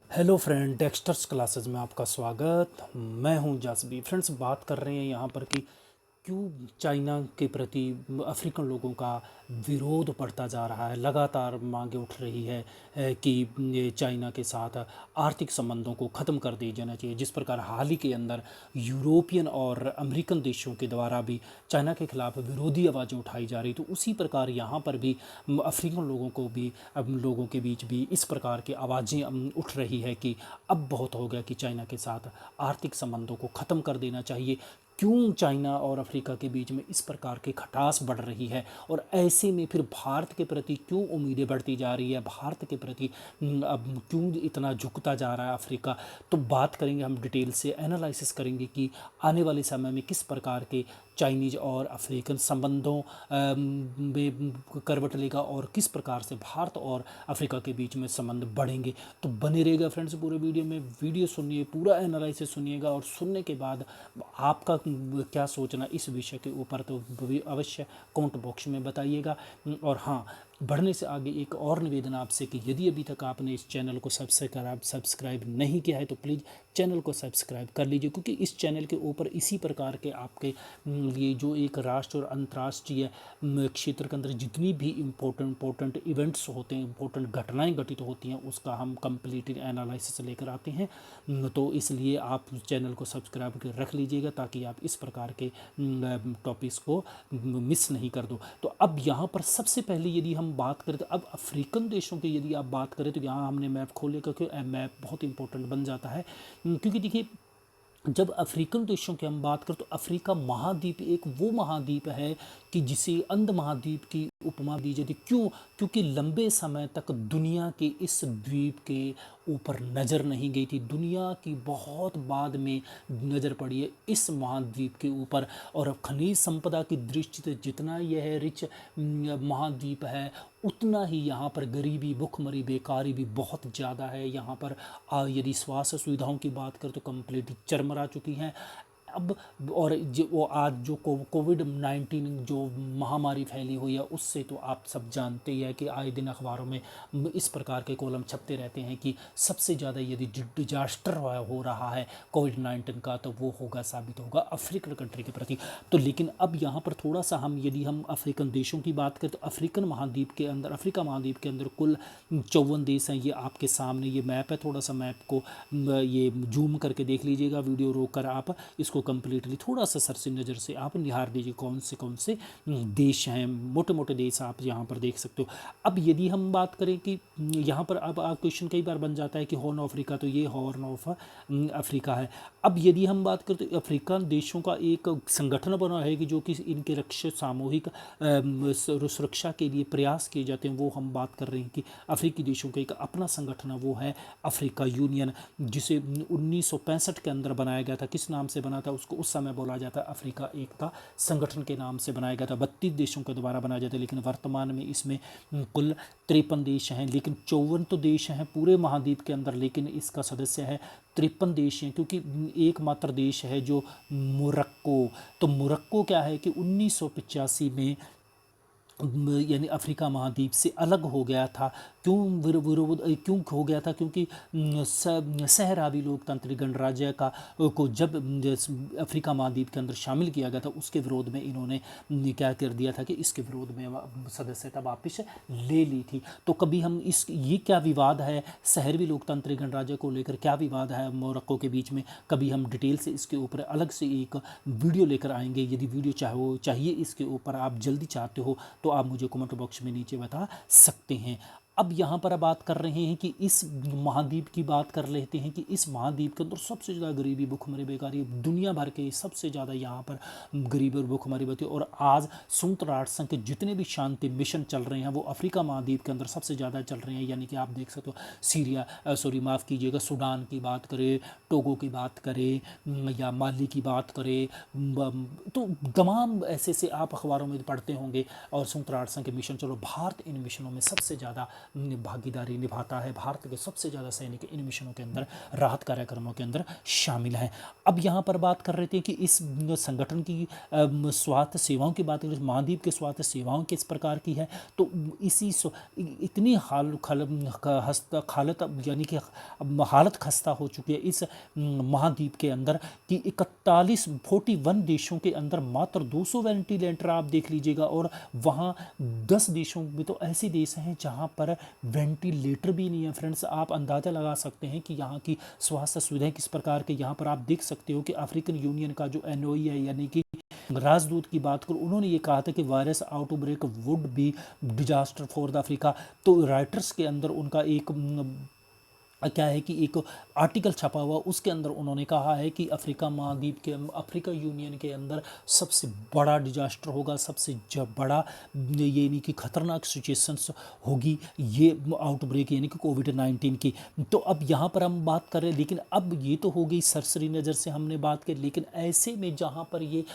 Hello friend, Dexters classes में आपका स्वागत। मैं हूं जासबी। फ्रेंड्स, बात कर रहे हैं यहाँ पर कि क्यों चाइना के प्रति अफ्रीकन लोगों का विरोध बढ़ता जा रहा है। लगातार मांगे उठ रही है कि ये चाइना के साथ आर्थिक संबंधों को ख़त्म कर दिया जाना चाहिए। जिस प्रकार हाल ही के अंदर यूरोपियन और अमेरिकन देशों के द्वारा भी चाइना के खिलाफ विरोधी आवाज़ें उठाई जा रही, तो उसी प्रकार यहाँ पर भी अफ्रीकन लोगों को भी लोगों के बीच भी इस प्रकार की आवाज़ें उठ रही है कि अब बहुत हो गया, कि चाइना के साथ आर्थिक संबंधों को ख़त्म कर देना चाहिए। क्यों चाइना और अफ्रीका के बीच में इस प्रकार की खटास बढ़ रही है, और ऐसे में फिर भारत के प्रति क्यों उम्मीदें बढ़ती जा रही है, भारत के प्रति अब क्यों इतना झुकता जा रहा है अफ्रीका। तो बात करेंगे, हम डिटेल से एनालिसिस करेंगे कि आने वाले समय में किस प्रकार के चाइनीज़ और अफ्रीकन संबंधों में करवट लेगा और किस प्रकार से भारत और अफ्रीका के बीच में संबंध बढ़ेंगे। तो बने रहेगा फ्रेंड्स पूरे वीडियो में। वीडियो सुनिए, पूरा एनालिसिस सुनिएगा, और सुनने के बाद आपका क्या सोचना इस विषय के ऊपर तो अवश्य कमेंट बॉक्स में बताइएगा। और हाँ, बढ़ने से आगे एक और निवेदन आपसे कि यदि अभी तक आपने इस चैनल को सब्सक्राइब नहीं किया है तो प्लीज़ चैनल को सब्सक्राइब कर लीजिए, क्योंकि इस चैनल के ऊपर इसी प्रकार के आपके लिए जो एक राष्ट्र और अंतर्राष्ट्रीय क्षेत्र के अंदर जितनी भी इम्पोर्टेंट इवेंट्स होते हैं, इम्पोर्टेंट घटनाएं घटित होती हैं, उसका हम कंप्लीट एनालिसिस लेकर आते हैं। तो इसलिए आप चैनल को सब्सक्राइब कर रख लीजिएगा ताकि आप इस प्रकार के टॉपिक्स को मिस नहीं कर दो। तो अब यहाँ पर सबसे पहले यदि हम बात करें, तो अब अफ्रीकन देशों की यदि आप बात करें तो यहाँ हमने मैप खोले, क्योंकि मैप बहुत इंपॉर्टेंट बन जाता है। क्योंकि देखिए, जब अफ्रीकन देशों की हम बात करें तो अफ्रीका महाद्वीप एक वो महाद्वीप है कि जिसे अंध महाद्वीप की उपमा दी जाती। क्यों? क्योंकि लंबे समय तक दुनिया के इस द्वीप के ऊपर नज़र नहीं गई थी। दुनिया की बहुत बाद में नज़र पड़ी है इस महाद्वीप के ऊपर। और खनिज संपदा की दृष्टि से जितना यह रिच महाद्वीप है, उतना ही यहाँ पर गरीबी, भुखमरी, बेकारी भी बहुत ज़्यादा है। यहाँ पर यदि स्वास्थ्य सुविधाओं की बात करें तो कंप्लीट चरमरा चुकी हैं अब। और जो वो आज जो कोविड-19 जो महामारी फैली हुई है, उससे तो आप सब जानते ही हैं कि आए दिन अखबारों में इस प्रकार के कॉलम छपते रहते हैं कि सबसे ज़्यादा यदि डिजास्टर हो रहा है कोविड-19 का, तो वो साबित होगा अफ्रीकन कंट्री के प्रति। तो लेकिन अब यहाँ पर थोड़ा सा यदि हम अफ्रीकन देशों की बात करें तो अफ्रीका महाद्वीप के अंदर कुल 54 देश हैं। ये आपके सामने ये मैप है, थोड़ा सा मैप को ये जूम करके देख लीजिएगा, वीडियो रोक कर आप इसको कंप्लीटली थोड़ा सा सरसी नज़र से आप निहार दीजिए कौन से देश हैं। मोटे मोटे देश आप यहाँ पर देख सकते हो। अब यदि हम बात करें कि यहाँ पर अब क्वेश्चन कई बार बन जाता है कि हॉर्न ऑफ अफ्रीका, तो ये हॉर्न ऑफ अफ्रीका है। अब यदि हम बात करें तो अफ्रीकन देशों का एक संगठन बना है कि जो कि इनके रक्षा सामूहिक सुरक्षा के लिए प्रयास किए जाते हैं। वो हम बात कर रहे हैं कि अफ्रीकी देशों का एक अपना संगठन है, वो है अफ्रीका यूनियन, जिसे 1965 के अंदर बनाया गया था। किस नाम से बना था? उसको उस समय बोला जाता अफ्रीका एकता संगठन के नाम से बनाया गया था। 32 देशों के द्वारा बनाया जाता है, लेकिन वर्तमान में इसमें कुल 53 देश हैं। लेकिन 54 तो देश हैं पूरे महाद्वीप के अंदर, लेकिन इसका सदस्य है 53 देश हैं, क्योंकि एकमात्र देश है जो मोरक्को। तो मोरक्को क्या है कि 1985 में यानी अफ्रीका महाद्वीप से अलग हो गया था। क्यों हो गया था? क्योंकि सहरावी लोकतांत्रिक गणराज्य को जब अफ्रीका महाद्वीप के अंदर शामिल किया गया था, उसके विरोध में इन्होंने क्या कर दिया था कि इसके विरोध में सदस्यता वापस ले ली थी। तो कभी हम ये क्या विवाद है सहरवी लोकतांत्रिक गणराज्य को लेकर, क्या विवाद है मोरक्को के बीच में, कभी हम डिटेल से इसके ऊपर अलग से एक वीडियो लेकर आएंगे। यदि वीडियो चाहिए इसके ऊपर, आप जल्दी चाहते हो तो आप मुझे कमेंट बॉक्स में नीचे बता सकते हैं। अब यहाँ पर बात कर रहे हैं कि इस महाद्वीप की बात कर लेते हैं कि इस महाद्वीप के अंदर सबसे ज़्यादा गरीबी, भुखमरी, बेकारी दुनिया भर के सबसे ज़्यादा यहाँ पर गरीबी और भुखमरी होती है। और आज संयुक्त राष्ट्र संघ के जितने भी शांति मिशन चल रहे हैं वो अफ्रीका महाद्वीप के अंदर सबसे ज़्यादा चल रहे हैं। यानी कि आप देख सकते हो माफ़ कीजिएगा, सूडान की बात करें, टोगो की बात करें या माली की बात करें, तो तमाम ऐसे आप अखबारों में पढ़ते होंगे। और संयुक्त राष्ट्र संघ के मिशन चलो, भारत इन मिशनों में सबसे ज़्यादा भागीदारी निभाता है। भारत के सबसे ज़्यादा सैनिक इन मिशनों के अंदर, राहत कार्यक्रमों के अंदर शामिल हैं। अब यहाँ पर बात कर रहे थे कि इस संगठन की स्वास्थ्य सेवाओं की बात करें, महाद्वीप के स्वास्थ्य सेवाओं किस प्रकार की है, तो इसी इतनी हालत यानी कि हालत खस्ता हो चुकी है इस महाद्वीप के अंदर कि 41 देशों के अंदर मात्र 200 वेंटिलेटर आप देख लीजिएगा, और वहाँ 10 देशों में तो ऐसे देश हैं जहाँ पर वेंटिलेटर भी नहीं है। फ्रेंड्स, आप अंदाज़ा लगा सकते हैं कि यहाँ की स्वास्थ्य सुविधाएं किस प्रकार के। यहाँ पर आप देख सकते हो कि अफ्रीकन यूनियन का जो एनओई है, यानी कि राजदूत की बात करूँ, उन्होंने ये कहा था कि virus outbreak would be disaster for the Africa. तो राइटर्स के अंदर उनका एक क्या है कि एक आर्टिकल छपा हुआ, उसके अंदर उन्होंने कहा है कि अफ्रीका महाद्वीप के, अफ्रीका यूनियन के अंदर सबसे बड़ा डिजास्टर होगा, सबसे बड़ा ये यानी कि खतरनाक सिचुएशंस होगी ये आउटब्रेक यानी कि कोविड-19 की। तो अब यहाँ पर हम बात कर रहे हैं, लेकिन अब ये तो हो गई सरसरी नज़र से हमने बात की, लेकिन ऐसे में जहाँ पर ये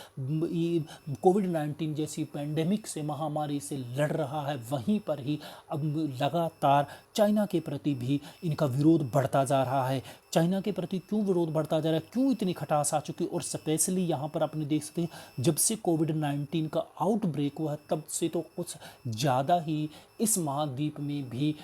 कोविड-19 जैसी पैंडेमिक से, महामारी से लड़ रहा है, वहीं पर ही अब लगातार चाइना के प्रति भी इनका विरोध बढ़ता जा रहा है। चाइना के प्रति क्यों विरोध बढ़ता जा रहा है, क्यों इतनी खटास आ चुकी है, और स्पेशली यहाँ पर अपने देख सकते हैं जब से कोविड-19 का आउटब्रेक हुआ है तब से तो कुछ ज़्यादा ही इस महाद्वीप में भी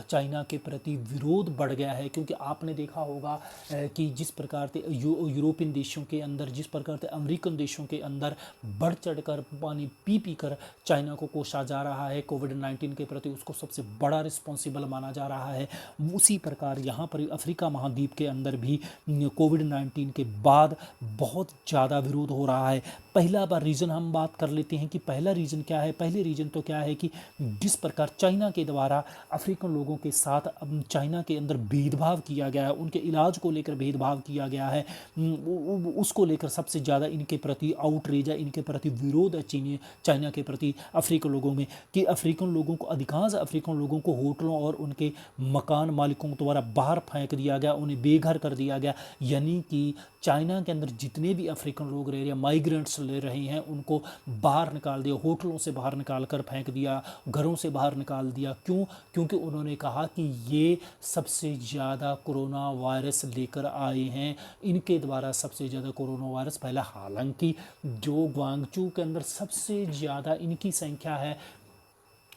चाइना के प्रति विरोध बढ़ गया है। क्योंकि आपने देखा होगा कि जिस प्रकार से यूरोपियन देशों के अंदर, जिस प्रकार से अमेरिकन देशों के अंदर बढ़ चढ़ कर पानी पी पी कर चाइना को कोसा जा रहा है कोविड-19 के प्रति, उसको सबसे बड़ा रिस्पॉन्सिबल माना जा रहा है। उसी प्रकार यहाँ पर अफ्रीका महाद्वीप के अंदर भी कोविड-19 के बाद बहुत ज़्यादा विरोध हो रहा है। पहला बार रीज़न हम बात कर लेते हैं कि पहला रीज़न क्या है। पहले रीज़न तो क्या है कि जिस प्रकार चाइना के द्वारा अफ्रीकन लोगों के साथ चाइना के अंदर भेदभाव किया गया है, उनके इलाज को लेकर भेदभाव किया गया है, उसको लेकर सबसे ज़्यादा इनके प्रति आउटरीच है, इनके प्रति विरोध है चाइना के प्रति अफ्रीकन लोगों में, कि अफ्रीकन लोगों को, अधिकांश अफ्रीकन लोगों को होटलों और उनके मकान मालिकों द्वारा बाहर फेंक दिया गया, उन्हें बेघर कर दिया गया। यानी कि चाइना के अंदर जितने भी अफ्रीकन लोग रह रहे हैं, माइग्रेंट्स ले रहे हैं, उनको बाहर निकाल दिया, होटलों से बाहर निकाल कर फेंक दिया, घरों से बाहर निकाल दिया। क्यों? क्योंकि उन्होंने कहा कि ये सबसे ज़्यादा कोरोना वायरस लेकर आए हैं, इनके द्वारा सबसे ज़्यादा कोरोना वायरस फैला। हालांकि जो ग्वांगचू के अंदर सबसे ज़्यादा इनकी संख्या है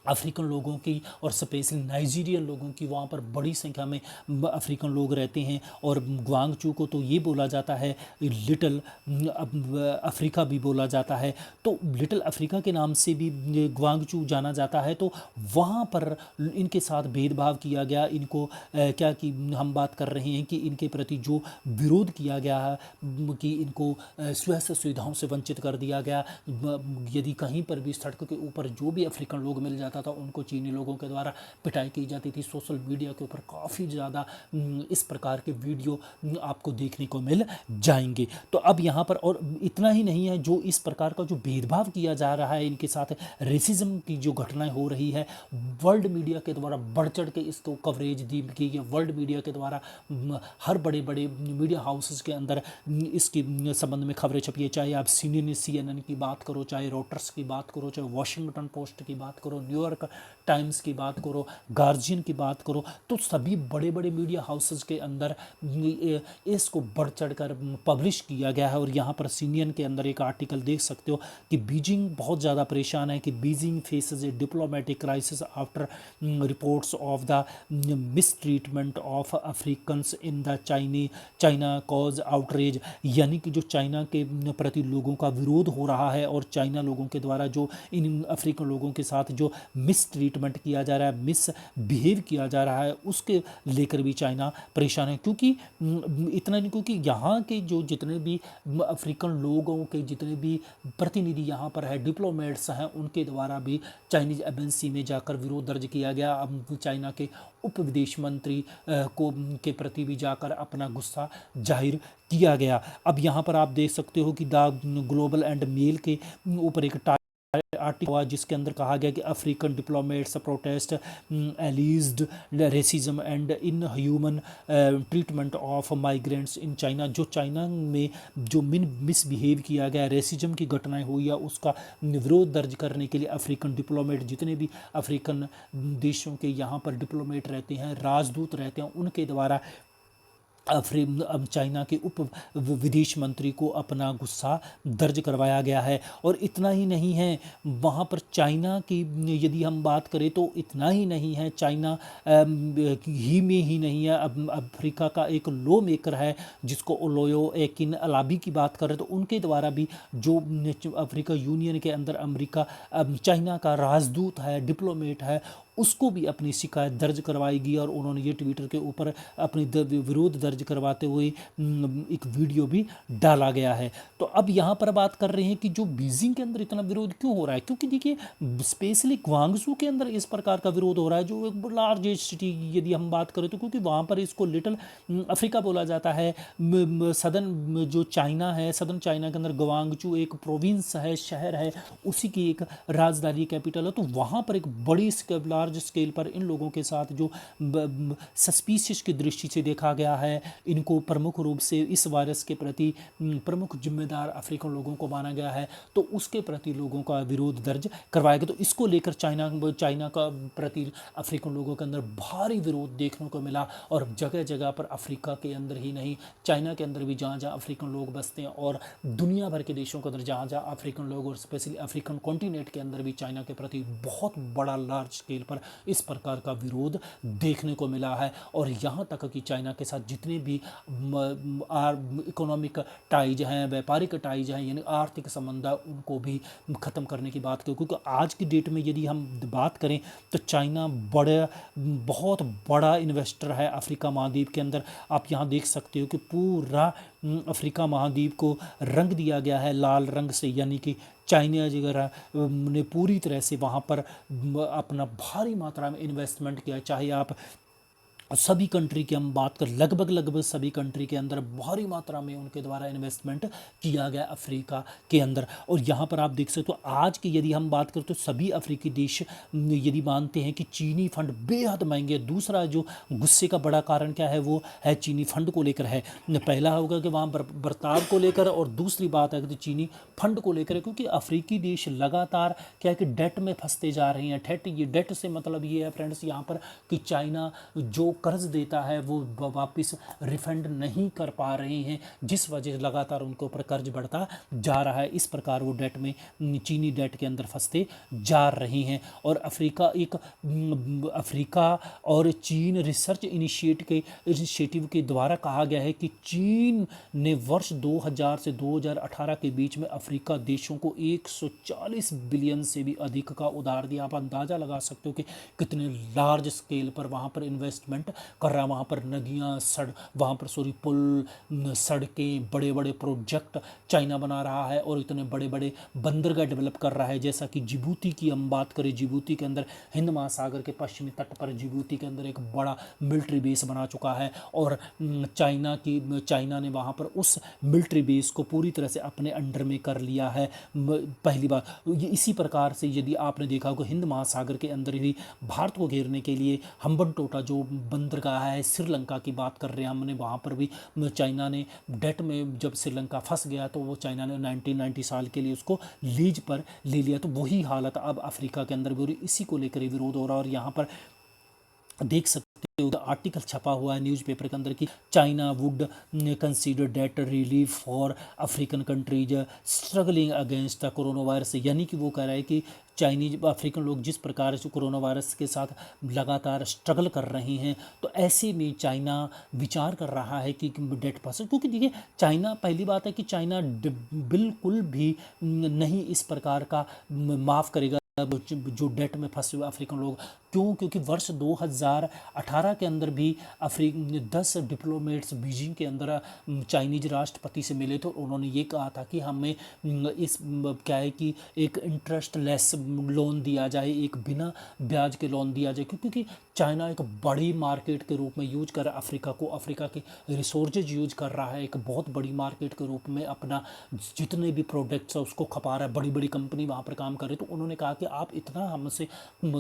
अफ्रीकन लोगों की, और स्पेशली नाइजीरियन लोगों की, वहाँ पर बड़ी संख्या में अफ्रीकन लोग रहते हैं। और ग्वांगचू को तो ये बोला जाता है लिटिल अफ्रीका भी बोला जाता है, तो लिटिल अफ्रीका के नाम से भी ग्वांगचू जाना जाता है। तो वहाँ पर इनके साथ भेदभाव किया गया, इनको क्या कि हम बात कर रहे हैं कि इनके प्रति जो विरोध किया गया है कि इनको स्वास्थ्य सुविधाओं से वंचित कर दिया गया। यदि कहीं पर भी सड़क के ऊपर जो भी अफ्रीकन लोग मिल जाता था, उनको चीनी लोगों के द्वारा पिटाई की जाती थी। सोशल मीडिया के ऊपर काफ़ी ज़्यादा इस प्रकार के वीडियो आपको देखने को मिल जाएंगे। तो अब यहाँ पर और इतना ही नहीं है, जो इस प्रकार का जो भेदभाव किया जा रहा है, इनके साथ रेसिज्म की जो घटनाएं हो रही है, वर्ल्ड मीडिया के द्वारा बढ़ चढ़ के इसको कवरेज दी गई है। वर्ल्ड मीडिया के द्वारा हर बड़े बड़े मीडिया हाउसेस के अंदर इसके संबंध में खबरें छपी है, चाहे आप CNN की बात करो, चाहे रॉयटर्स की बात करो, चाहे वॉशिंगटन पोस्ट की बात करो, न्यूयॉर्क टाइम्स की बात करो, गार्जियन की बात करो, तो सभी बड़े बड़े मीडिया हाउसेस के अंदर इसको बढ़ चढ़ कर पब्लिश किया गया है। और यहाँ पर CNN के अंदर एक आर्टिकल देख सकते हो कि बीजिंग बहुत ज़्यादा परेशान है, कि Beijing faces A diplomatic crisis after reports of the mistreatment of Africans in the China cause outrage. यानी कि जो चाइना के प्रति लोगों का विरोध हो रहा है, और चाइना लोगों के द्वारा जो इन अफ्रीकन लोगों के साथ जो मिस ट्रीटमेंट किया जा रहा है, मिस बिहेव किया जा रहा है, उसके लेकर भी चाइना परेशान है। क्योंकि इतना नहीं, क्योंकि यहाँ के जो जितने भी अफ्रीकन लोगों के जितने भी प्रतिनिधि यहाँ पर है, डिप्लोमेट्स हैं, उनके द्वारा भी चाइनीज एम्बेसी में जाकर विरोध दर्ज किया गया। अब चाइना के उप विदेश मंत्री के प्रति भी जाकर अपना गुस्सा जाहिर किया गया। अब यहाँ पर आप देख सकते हो कि द ग्लोबल एंड मेल के ऊपर एक आर्टिकल हुआ जिसके अंदर कहा गया कि African diplomats protest एलिज्ड racism and in human treatment of migrants in China. जो चाइना में जो मिसबिहेव किया गया, रेसिज्म की घटनाएं हुई है, उसका विरोध दर्ज करने के लिए अफ्रीकन डिप्लोमेट, जितने भी अफ्रीकन देशों के यहाँ पर डिप्लोमेट रहते हैं, राजदूत रहते हैं, उनके द्वारा चाइना के उप विदेश मंत्री को अपना गुस्सा दर्ज करवाया गया है। और इतना ही नहीं है, वहाँ पर चाइना की यदि हम बात करें तो इतना ही नहीं है, चाइना ही में ही नहीं है, अब अफ्रीका का एक लॉ मेकर है जिसको ओलोयो एकिन अलाबी की बात करें तो उनके द्वारा भी जो अफ्रीका यूनियन के अंदर अमेरिका चाइना का राजदूत है, डिप्लोमेट है, उसको भी अपनी शिकायत दर्ज करवाएगी। और उन्होंने ये ट्विटर के ऊपर अपनी विरोध दर्ज करवाते हुए एक वीडियो भी डाला गया है। तो अब यहाँ पर बात कर रहे हैं कि जो बीजिंग के अंदर इतना विरोध क्यों हो रहा है, क्योंकि देखिए स्पेशली ग्वांगसू के अंदर इस प्रकार का विरोध हो रहा है, जो एक लार्जेस्ट सिटी यदि हम बात करें तो, क्योंकि वहाँ पर इसको लिटिल अफ्रीका बोला जाता है। सदर्न जो चाइना है, सदर्न चाइना के अंदर ग्वांगचू एक प्रोविंस है, शहर है, उसी की एक राजधानी कैपिटल है। तो वहाँ पर एक बड़ी लार्ज स्केल पर इन लोगों के साथ जो सस्पिशियस की दृष्टि से देखा गया है, इनको प्रमुख रूप से इस वायरस के प्रति प्रमुख जिम्मेदार अफ्रीकन लोगों को माना गया है, तो उसके प्रति लोगों का विरोध दर्ज करवाया गया। तो इसको लेकर चाइना का प्रति अफ्रीकन लोगों के अंदर भारी विरोध देखने को मिला। और जगह जगह पर अफ्रीका के अंदर ही नहीं, चाइना के अंदर भी जहाँ जहाँ अफ्रीकन लोग बसते हैं और दुनिया भर के देशों के अंदर जहाँ जहाँ अफ्रीकन लोग और स्पेशली अफ्रीकन कॉन्टिनेंट के अंदर भी चाइना के प्रति बहुत बड़ा लार्ज स्केल पर इस प्रकार का विरोध देखने को मिला है। और यहाँ तक कि चाइना के साथ जितने भी इकोनॉमिक टाइज हैं, व्यापारिक टाइज हैं, यानी आर्थिक संबंध है, उनको भी ख़त्म करने की बात की। क्योंकि आज की डेट में यदि हम बात करें तो चाइना बहुत बड़ा इन्वेस्टर है अफ्रीका महाद्वीप के अंदर। आप यहाँ देख सकते हो कि पूरा अफ्रीका महाद्वीप को रंग दिया गया है लाल रंग से, यानी कि चाइना वगैरह ने पूरी तरह से वहाँ पर अपना भारी मात्रा में इन्वेस्टमेंट किया। चाहे आप सभी कंट्री की हम बात कर, लगभग सभी कंट्री के अंदर भारी मात्रा में उनके द्वारा इन्वेस्टमेंट किया गया अफ्रीका के अंदर। और यहाँ पर आप देख सकते हो आज की यदि हम बात करें तो सभी अफ्रीकी देश यदि मानते हैं कि चीनी फंड बेहद महंगे। दूसरा जो गुस्से का बड़ा कारण क्या है, वो है चीनी फंड को लेकर है। पहला होगा कि वहाँ बर्ताव को लेकर, और दूसरी बात है कि चीनी फंड को लेकर, क्योंकि अफ्रीकी देश लगातार क्या है कि डेट में फंसते जा रहे हैं। ये डेट से मतलब ये है फ्रेंड्स यहाँ पर कि चाइना जो कर्ज देता है वो वापस रिफंड नहीं कर पा रहे हैं, जिस वजह से लगातार उनके ऊपर कर्ज बढ़ता जा रहा है। इस प्रकार वो डेट में, चीनी डेट के अंदर फंसते जा रहे हैं। और अफ्रीका और चीन रिसर्च इनिशिएटिव के द्वारा कहा गया है कि चीन ने वर्ष 2000 से 2018 के बीच में अफ्रीका देशों को 140 बिलियन से भी अधिक का उधार दिया। आप अंदाज़ा लगा सकते हो कि कितने लार्ज स्केल पर वहाँ पर इन्वेस्टमेंट कर रहा है। वहाँ पर नदियाँ पुल, सड़कें, बड़े बड़े प्रोजेक्ट चाइना बना रहा है और इतने बड़े बड़े बंदरगाह डेवलप कर रहा है। जैसा कि जिबूती की हम बात करें, जिबूती के अंदर हिंद महासागर के पश्चिमी तट पर जिबूती के अंदर एक बड़ा मिलिट्री बेस बना चुका है। और चाइना ने वहाँ पर उस मिलिट्री बेस को पूरी तरह से अपने अंडर में कर लिया है। पहली बार इसी प्रकार से यदि आपने देखा होगा हिंद महासागर के अंदर भी भारत को घेरने के लिए हम्बनटोटा जो बंदरगाह है, श्रीलंका की बात कर रहे हैं हमने, वहाँ पर भी चाइना ने डेट में जब श्रीलंका फंस गया तो वो चाइना ने 1990 साल के लिए उसको लीज पर ले लिया। तो वही हालत अब अफ्रीका के अंदर भी हो रही, इसी को लेकर विरोध हो रहा है। और यहाँ पर देख सकते आर्टिकल छपा हुआ है न्यूज़पेपर के अंदर कि China would consider debt relief for African countries struggling against the corona virus. यानी कि वो कह रहा है कि चाइनीज अफ्रीकन लोग जिस प्रकार से कोरोना वायरस के साथ लगातार स्ट्रगल कर रहे हैं, तो ऐसे में चाइना विचार कर रहा है कि डेट पास, क्योंकि देखिए चाइना, पहली बात है कि चाइना बिल्कुल भी नहीं इस प्रकार का माफ़ करेगा जो डेट में फंसे हुए अफ्रीकन लोग। क्यों? क्योंकि वर्ष 2018 के अंदर भी 10 डिप्लोमेट्स बीजिंग के अंदर चाइनीज राष्ट्रपति से मिले थे। उन्होंने ये कहा था कि हमें क्या है कि एक इंटरेस्ट लेस लोन दिया जाए, एक बिना ब्याज के लोन दिया जाए, क्योंकि चाइना एक बड़ी मार्केट के रूप में यूज कर रहा है अफ्रीका को, अफ्रीका के रिसोर्सेज यूज कर रहा है, एक बहुत बड़ी मार्केट के रूप में अपना जितने भी प्रोडक्ट्स है उसको खपा रहा है, बड़ी बड़ी कंपनी वहाँ पर काम कर रही है। तो उन्होंने कहा कि आप इतना हमसे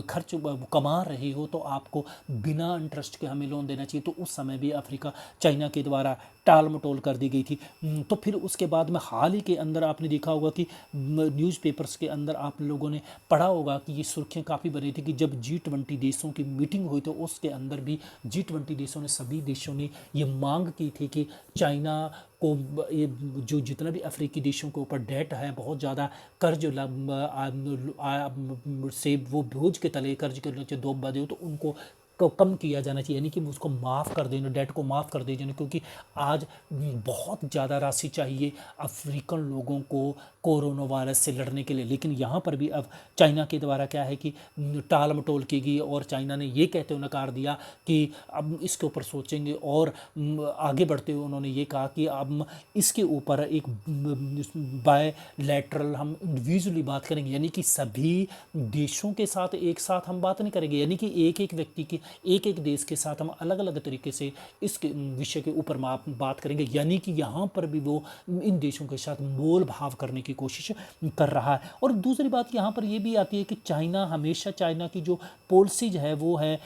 खर्च कमा रहे हो तो आपको बिना इंटरेस्ट के हमें लोन देना चाहिए। तो उस समय भी अफ्रीका चाइना के द्वारा टाल मटोल कर दी गई थी। तो फिर उसके बाद में हाल ही के अंदर आपने देखा होगा कि न्यूज़पेपर्स के अंदर आप लोगों ने पढ़ा होगा कि ये सुर्खियाँ काफ़ी बनी थी कि जब G20 देशों की मीटिंग हुई तो उसके अंदर भी G20 देशों ने, सभी देशों ने ये मांग की थी कि चाइना को ये जो जितना भी अफ्रीकी देशों के ऊपर डेट है, बहुत ज़्यादा कर्ज से वो बोझ के तले कर्ज के नीचे दो बदे हो, तो उनको कम किया जाना चाहिए, यानी कि उसको माफ़ कर देना, डेट को माफ़ कर देना, क्योंकि आज बहुत ज़्यादा राशि चाहिए अफ्रीकन लोगों को कोरोना वायरस से लड़ने के लिए। लेकिन यहाँ पर भी अब चाइना के द्वारा क्या है कि टाल मटोल की गई और चाइना ने ये कहते हुए नकार दिया कि अब इसके ऊपर सोचेंगे। और आगे बढ़ते हुए उन्होंने ये कहा कि अब इसके ऊपर एक बायलैटरल हम इंडिविजुअली बात करेंगे, यानी कि सभी देशों के साथ एक साथ हम बात नहीं करेंगे, यानी कि एक एक व्यक्ति की, एक एक देश के साथ हम अलग अलग तरीके से इस विषय के ऊपर बात करेंगे। यानी कि यहाँ पर भी वो इन देशों के साथ मोल भाव करने की कोशिश कर रहा है। और दूसरी बात यहाँ पर ये भी आती है कि चाइना हमेशा, चाइना की जो पॉलिसीज है वो है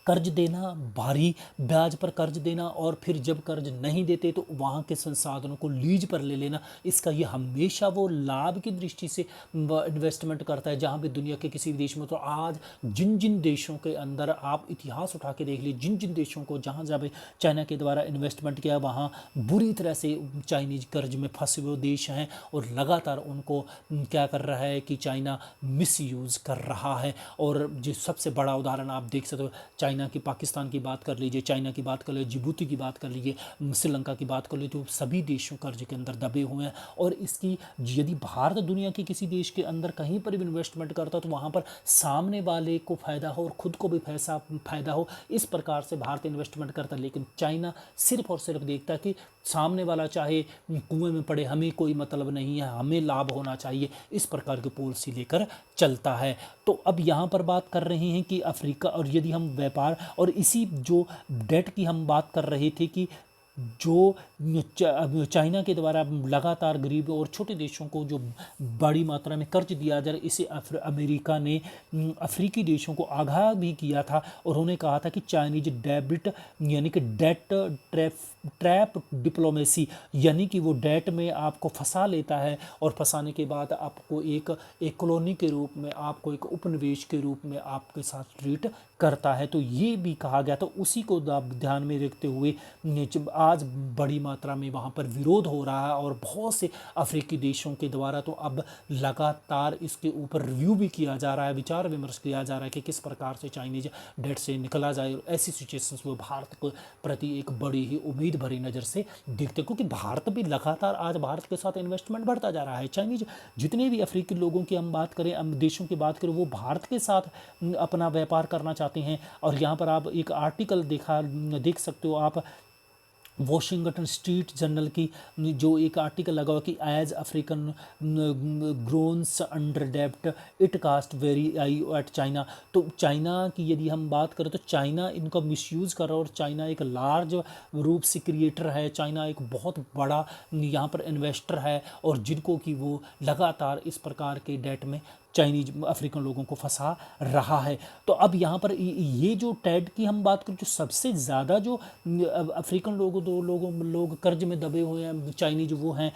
कर्ज देना, भारी ब्याज पर कर्ज देना, और फिर जब कर्ज नहीं देते तो वहाँ के संसाधनों को लीज पर ले लेना। इसका ये हमेशा वो लाभ की दृष्टि से इन्वेस्टमेंट करता है जहाँ भी दुनिया के किसी भी देश में। तो आज जिन जिन देशों के अंदर आप इतिहास उठा के देख लीजिए, जिन जिन देशों को जहाँ जहाँ भी चाइना के द्वारा इन्वेस्टमेंट किया, वहाँ बुरी तरह से चाइनीज कर्ज में फंसे हुए देश हैं और लगातार उनको क्या कर रहा है कि चाइना मिसयूज़ कर रहा है। और जो सबसे बड़ा उदाहरण आप देख सकते हो, चाइना की, पाकिस्तान की बात कर लीजिए, चाइना की बात कर लीजिए, जिबूती की बात कर लीजिए, श्रीलंका की बात कर लीजिए, तो सभी देशों कर्ज के अंदर दबे हुए हैं। और इसकी यदि भारत दुनिया के किसी देश के अंदर कहीं पर भी इन्वेस्टमेंट करता तो वहाँ पर सामने वाले को फ़ायदा हो और ख़ुद को भी फ़ायदा हो, इस प्रकार से भारत इन्वेस्टमेंट करता है। लेकिन चाइना सिर्फ और सिर्फ देखता है कि सामने वाला चाहे कुएं में पड़े, हमें कोई मतलब नहीं है, हमें लाभ होना चाहिए, इस प्रकार की पॉलिसी लेकर चलता है। तो अब यहाँ पर बात कर रहे हैं कि अफ्रीका, और यदि हम व्यापार और इसी जो डेट की हम बात कर रहे थे कि जो चाइना के द्वारा लगातार गरीब और छोटे देशों को जो बड़ी मात्रा में कर्ज दिया जा रहा है, इसे अमेरिका ने अफ्रीकी देशों को आगाह भी किया था। और उन्होंने कहा था कि चाइनीज डेबिट यानी कि डेट ट्रैप डिप्लोमेसी, यानी कि वो डेट में आपको फंसा लेता है और फंसाने के बाद आपको एक कॉलोनी के रूप में, आपको एक उपनिवेश के रूप में आपके साथ ट्रीट करता है। तो ये भी कहा गया। तो उसी को ध्यान में रखते हुए आज बड़ी मात्रा में वहाँ पर विरोध हो रहा है और बहुत से अफ्रीकी देशों के द्वारा तो अब लगातार इसके ऊपर रिव्यू भी किया जा रहा है, विचार विमर्श किया जा रहा है कि किस प्रकार से चाइनीज डेट से निकला जाए। और ऐसी सिचुएशंस में भारत के प्रति एक बड़ी ही उम्मीद भरी नज़र से देखते, क्योंकि भारत भी लगातार आज भारत के साथ इन्वेस्टमेंट बढ़ता जा रहा है। चाइनीज जितने भी अफ्रीकी लोगों की हम बात करें, देशों की बात करें, वो भारत के साथ अपना व्यापार करना चाहते हैं। और यहाँ पर आप एक आर्टिकल देख सकते हो आप, वॉशिंगटन स्ट्रीट जर्नल की जो एक आर्टिकल लगा हुआ कि एज अफ्रीकन ग्रोन्स अंडर डेब्ट it cast wary eye at China. तो चाइना की यदि हम बात करें तो चाइना इनका मिसयूज़ कर रहा है और चाइना एक लार्ज रूप से क्रिएटर है, चाइना एक बहुत बड़ा यहाँ पर इन्वेस्टर है और जिनको कि वो लगातार इस प्रकार के डेट में चाइनीज अफ्रीकन लोगों को फंसा रहा है। तो अब यहाँ पर ये जो टेड की हम बात करें, जो सबसे ज़्यादा जो अफ्रीकन लोग कर्ज में दबे हुए हैं चाइनीज, वो हैं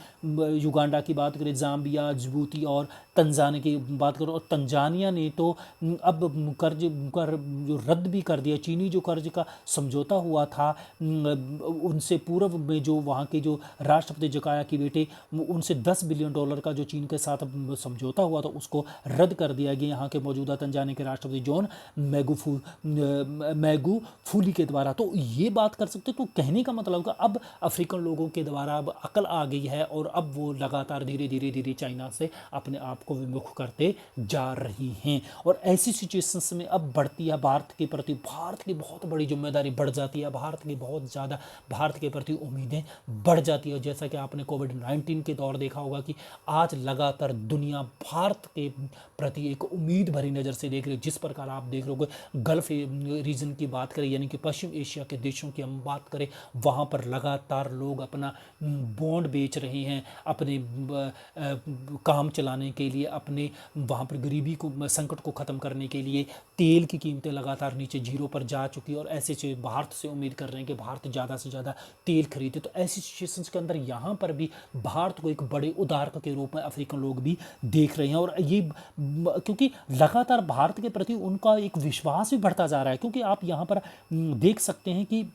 युगांडा की बात करें, जाम्बिया, जिबूती और तंजानिया की बात करो। और तंजानिया ने तो अब कर्ज जो रद्द भी कर दिया। चीनी जो कर्ज का समझौता हुआ था उनसे पूर्व में, जो वहाँ के जो राष्ट्रपति जकाया की बेटे, उनसे $10 बिलियन का जो चीन के साथ समझौता हुआ था उसको रद्द कर दिया गया यहाँ के मौजूदा तंजानिया के राष्ट्रपति जॉन मैगुफूली के द्वारा। तो ये बात कर सकते, तो कहने का मतलब का अब अफ्रीकन लोगों के द्वारा अब अकल आ गई है और अब वो लगातार धीरे धीरे चाइना से अपने आप को विमुख करते जा रही हैं। और ऐसी सिचुएशंस में अब बढ़ती है भारत के प्रति, भारत की बहुत बड़ी जिम्मेदारी बढ़ जाती है, भारत की बहुत ज़्यादा भारत के प्रति उम्मीदें बढ़ जाती है। जैसा कि आपने कोविड-19 के दौर देखा होगा कि आज लगातार दुनिया भारत के प्रति एक उम्मीद भरी नज़र से देख रही है। जिस प्रकार आप देख रहे हो गल्फ रीजन की बात करें, यानी कि पश्चिम एशिया के देशों की हम बात करें, वहाँ पर लगातार लोग अपना बॉन्ड बेच रहे हैं अपने काम चलाने के लिए, अपने वहाँ पर गरीबी को, संकट को ख़त्म करने के लिए। तेल की कीमतें लगातार नीचे जीरो पर जा चुकी है और ऐसे से भारत से उम्मीद कर रहे हैं कि भारत ज़्यादा से ज़्यादा तेल खरीदे। तो ऐसी सिचुएशंस के अंदर यहाँ पर भी भारत को एक बड़े उदाहरण के रूप में अफ्रीकन लोग भी देख रहे हैं। और ये क्योंकि लगातार भारत के प्रति उनका एक विश्वास भी बढ़ता जा रहा है, क्योंकि आप यहाँ पर देख सकते हैं कि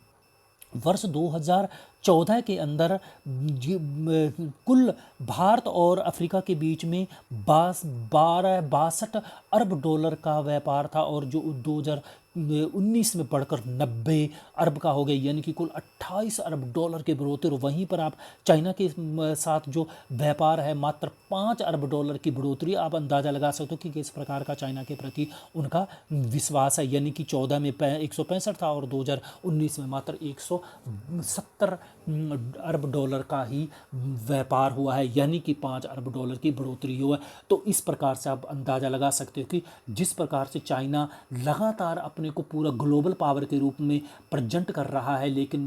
वर्ष 2014 के अंदर कुल भारत और अफ्रीका के बीच में 62 अरब डॉलर का व्यापार था, और जो 2019 में बढ़कर 90 अरब का हो गया, यानी कि कुल 28 अरब डॉलर के बढ़ोतरी। वहीं पर आप चाइना के साथ जो व्यापार है मात्र 5 अरब डॉलर की बढ़ोतरी। आप अंदाज़ा लगा सकते हो कि किस प्रकार का चाइना के प्रति उनका विश्वास है, यानी कि 14 में 165 था और 2019 में मात्र 170 अरब डॉलर का ही व्यापार हुआ है, यानी कि 5 अरब डॉलर की बढ़ोतरी हुआ है। तो इस प्रकार से आप अंदाज़ा लगा सकते हो कि जिस प्रकार से चाइना लगातार अपने को पूरा ग्लोबल पावर के रूप में प्रेजेंट कर रहा है, लेकिन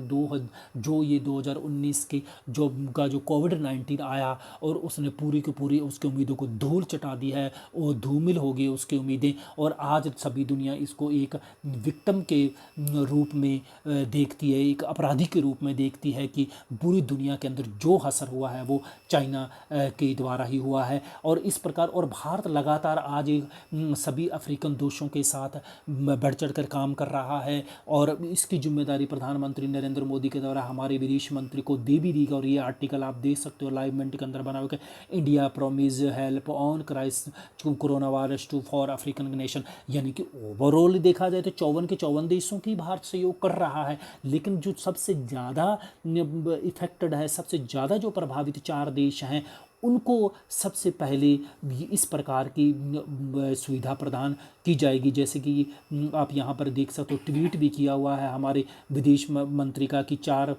जो ये 2019 के जो कोविड-19 आया और उसने पूरी की पूरी उसकी उम्मीदों को धूल चटा दी है, वो धूमिल हो गई उसकी उम्मीदें। और आज सभी दुनिया इसको एक विक्टिम के रूप में देखती है, एक अपराधी के रूप में देखती है कि पूरी दुनिया के अंदर जो असर हुआ है वो चाइना के द्वारा ही हुआ है। और इस प्रकार और भारत लगातार आज सभी अफ्रीकन देशों के साथ बढ़ चढ़ कर काम कर रहा है, और इसकी जिम्मेदारी प्रधानमंत्री नरेंद्र मोदी के द्वारा हमारे विदेश मंत्री को दे भी दी गई। और ये आर्टिकल आप देख सकते हो लाइव मिनट के अंदर बना हुआ है, India promise help on crisis corona virus to for African nation, यानी कि ओवरऑल देखा जाए तो 54 के 54 देशों की भारत सहयोग कर रहा है। लेकिन जो सबसे ज़्यादा इफेक्टेड है, सबसे ज़्यादा जो प्रभावित 4 देश हैं, उनको सबसे पहले इस प्रकार की सुविधा प्रदान की जाएगी। जैसे कि आप यहाँ पर देख सकते हो, ट्वीट भी किया हुआ है हमारे विदेश मंत्री का कि 4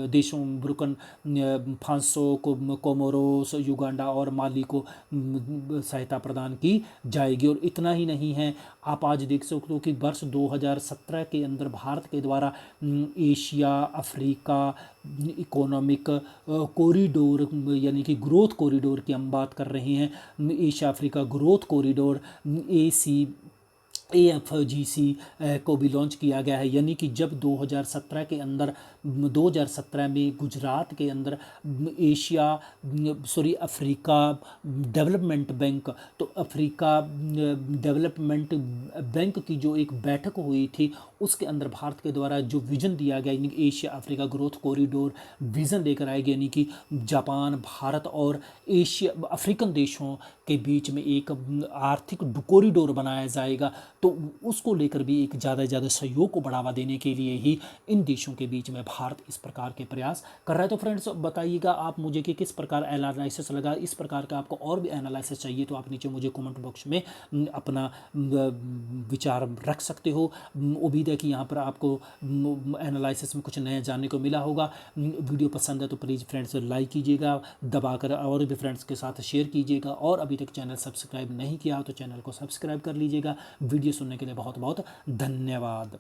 देशों बुर्किना फासो, कोमोरोस, युगांडा और माली को सहायता प्रदान की जाएगी। और इतना ही नहीं है, आप आज देख सकते हो कि वर्ष 2017 के अंदर भारत के द्वारा एशिया अफ्रीका इकोनॉमिक कॉरिडोर, यानी कि ग्रोथ कॉरिडोर की हम बात कर रहे हैं, Asia Africa growth corridor AFGC को भी लॉन्च किया गया है। यानी कि जब 2017 के अंदर 2017 में गुजरात के अंदर अफ्रीका डेवलपमेंट बैंक, तो अफ्रीका डेवलपमेंट बैंक की जो एक बैठक हुई थी, उसके अंदर भारत के द्वारा जो विज़न दिया गया, यानी Asia Africa growth corridor vision लेकर आएगी, यानी कि जापान, भारत और एशिया अफ्रीकन देशों के बीच में एक आर्थिक कॉरिडोर बनाया जाएगा। तो उसको लेकर भी एक ज़्यादा से ज़्यादा सहयोग को बढ़ावा देने के लिए ही इन देशों के बीच में भारत इस प्रकार के प्रयास कर रहा है। तो फ्रेंड्स बताइएगा आप मुझे कि किस प्रकार एनालिसिस लगा। इस प्रकार का आपको और भी एनालिसिस चाहिए तो आप नीचे मुझे कमेंट बॉक्स में अपना विचार रख सकते हो। उम्मीद है कि यहाँ पर आपको एनालिसिस में कुछ नया जानने को मिला होगा। वीडियो पसंद है तो प्लीज़ फ्रेंड्स लाइक कीजिएगा दबाकर, और भी फ्रेंड्स के साथ शेयर कीजिएगा, और अभी तक चैनल सब्सक्राइब नहीं किया तो चैनल को सब्सक्राइब कर लीजिएगा। वीडियो सुनने के लिए बहुत बहुत धन्यवाद।